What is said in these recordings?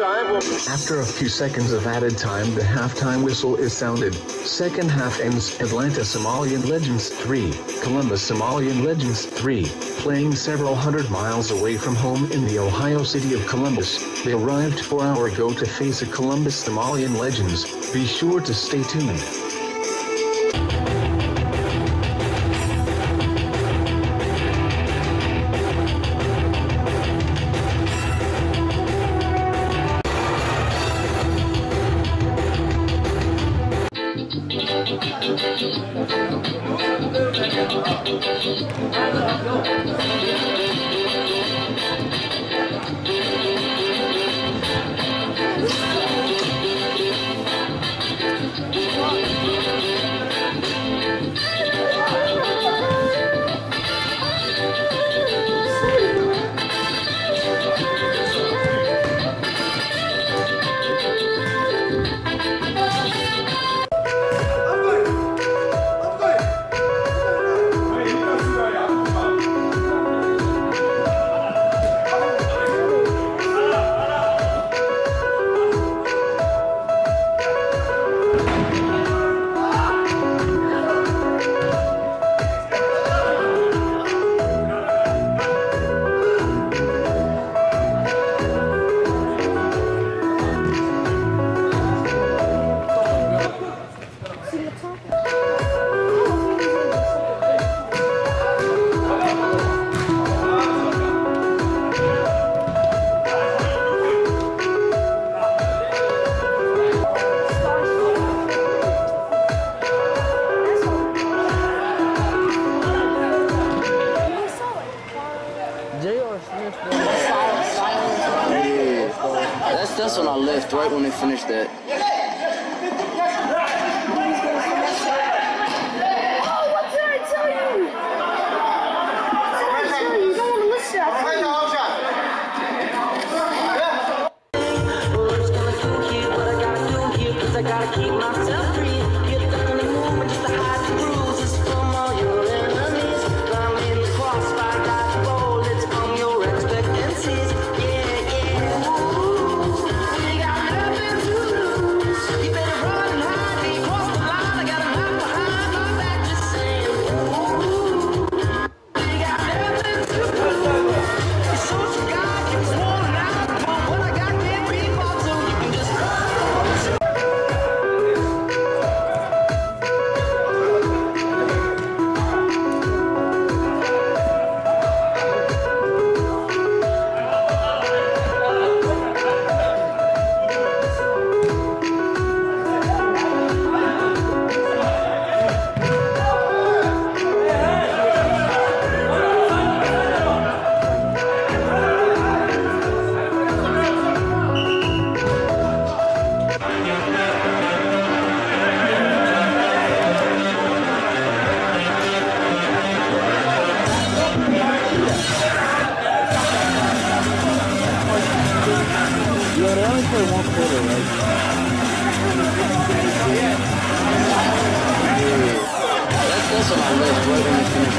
After a few seconds of added time, the halftime whistle is sounded. Second half ends. Atlanta Somalian Legends 3, Columbus Somalian Legends 3, playing several hundred miles away from home in the Ohio city of Columbus. They arrived 4 hours ago to face a Columbus Somalian Legends. Be sure to stay tuned. That's when I left, right when they finished that. Oh, what did I tell you? What did I tell you? You don't want to listen to that. I gotta keep myself free. Get down and move just to hide the bruises from all your enemies. I'm in the crossfire, dodge bullets from your expectancies. Yeah, yeah. Ooh, we got nothing to lose. You better run and hide me. Cross the line, I got a knife behind my back, just saying. Ooh, we got nothing to lose. You shoot your guy, get swollen out, but what I got can't be bought, so you can just run. Yeah, they only play one quarter, right? Yeah. That's on my list, right when they finish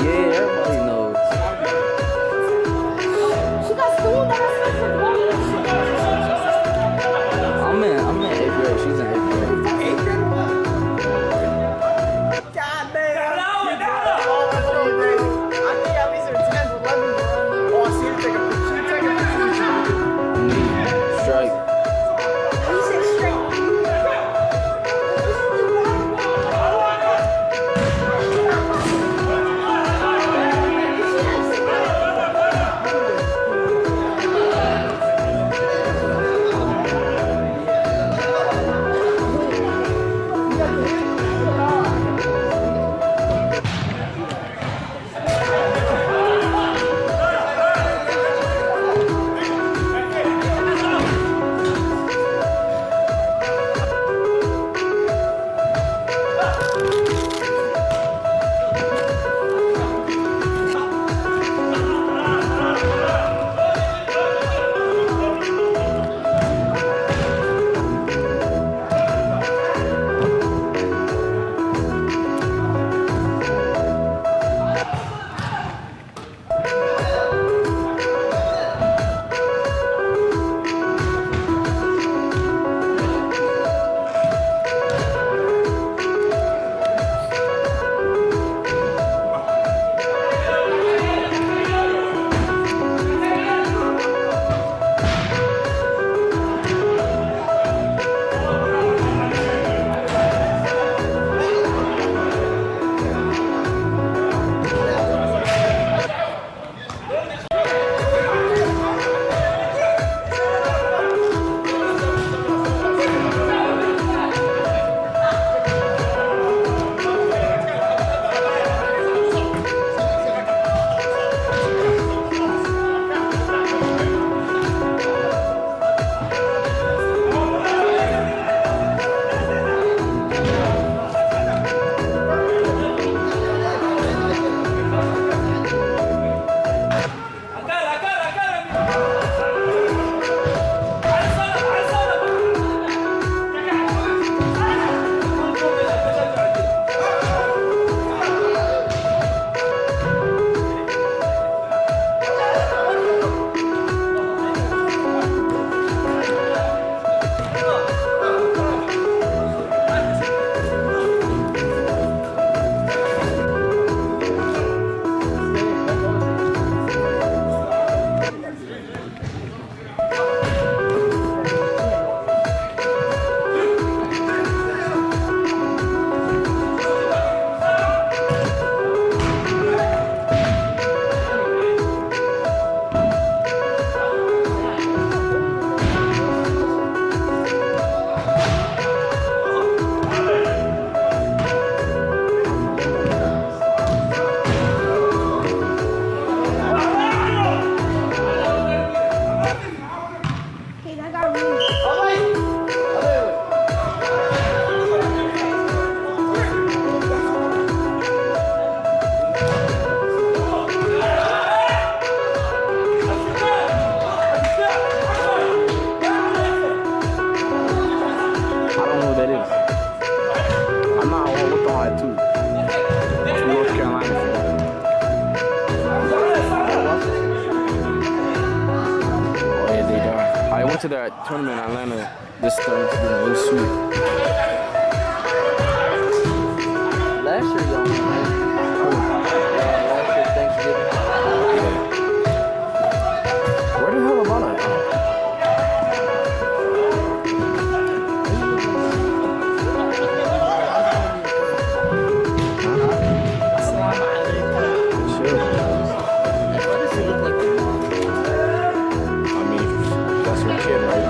yeah, went to that tournament in Atlanta this Thanksgiving. It was sweet. Last year, y'all went, right? Last year, Thanksgiving. Where the hell am I at? Sure. Why does he look like your mom? I mean, that's her kid, right?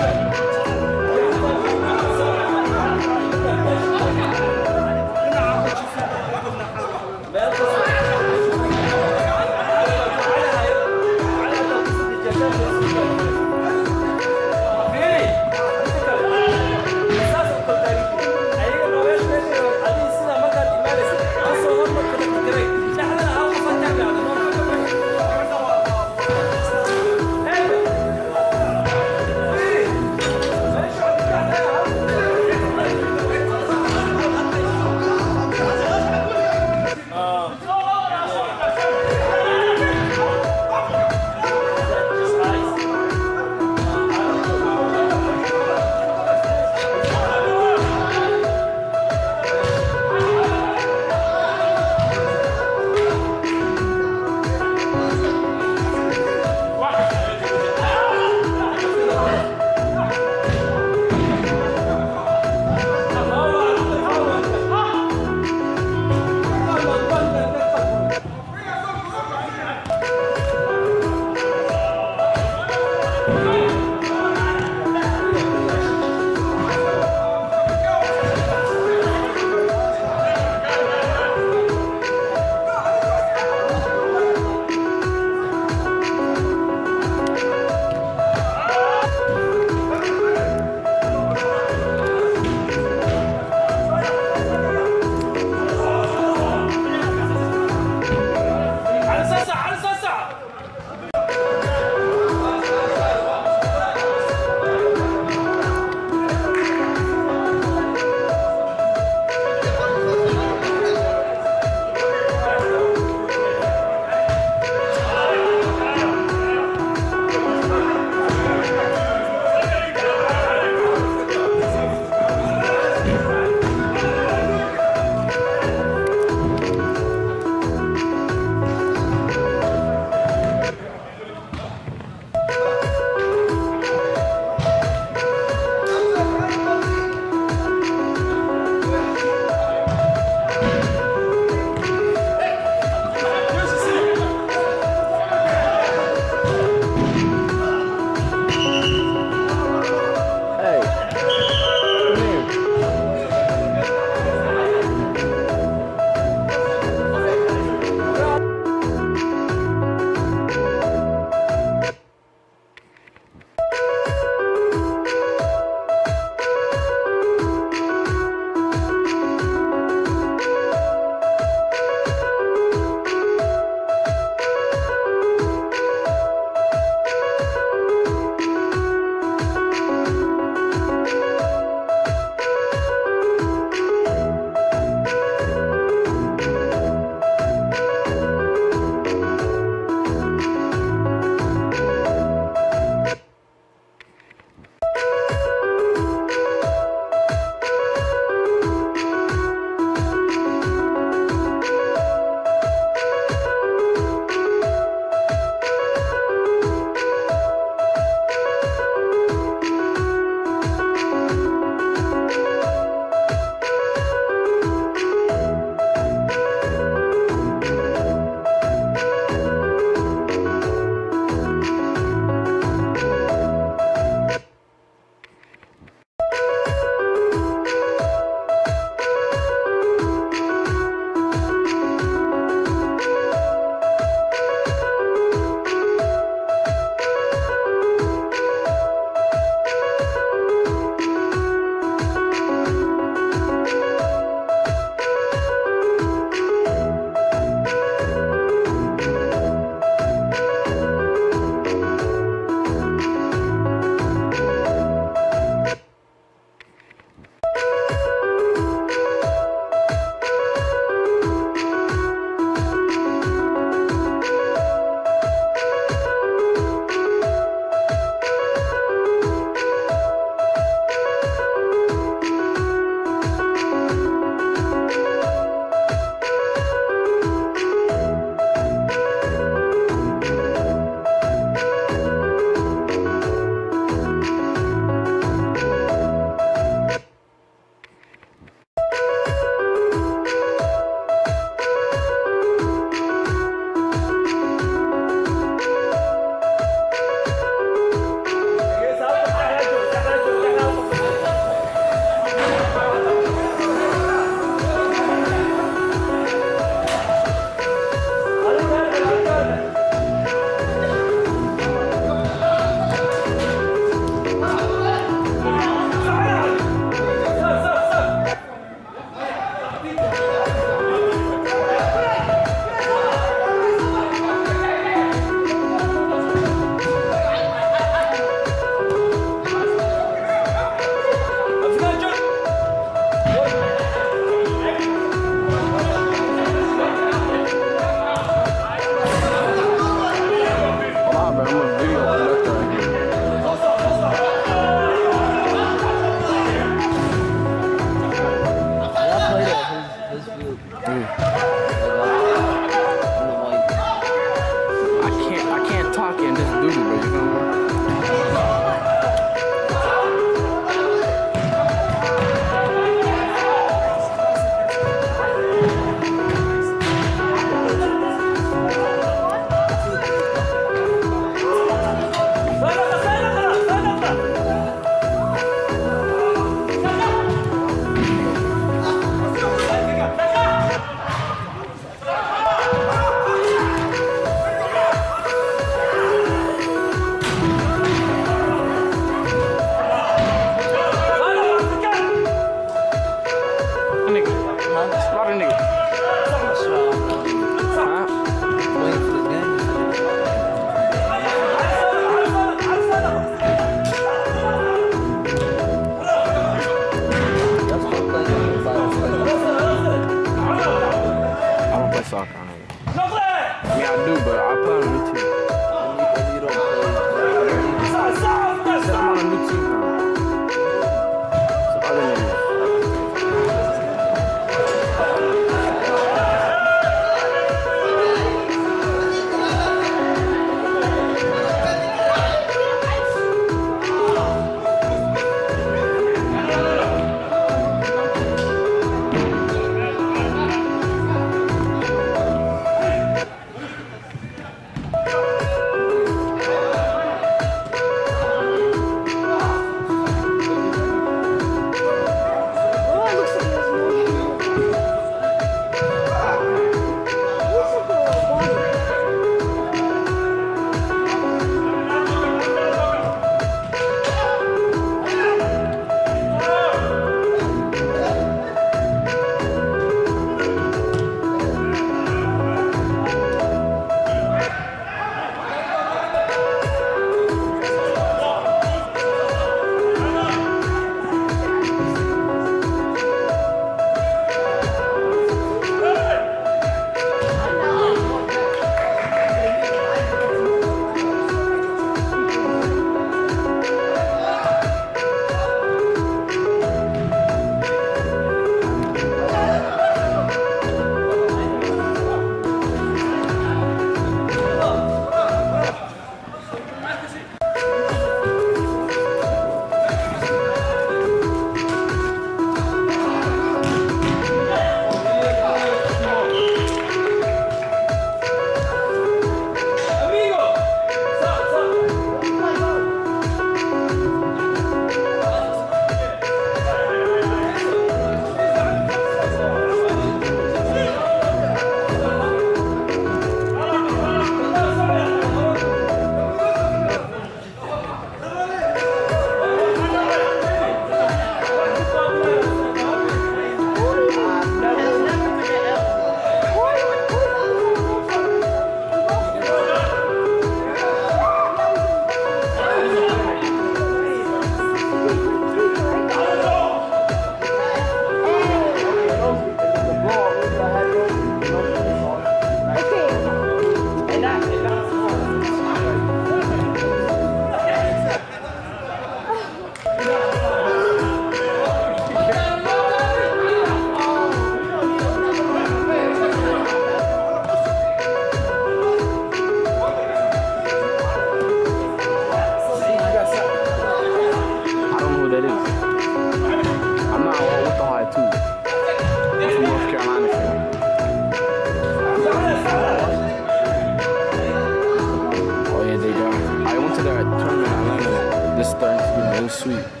This starting to get real sweet.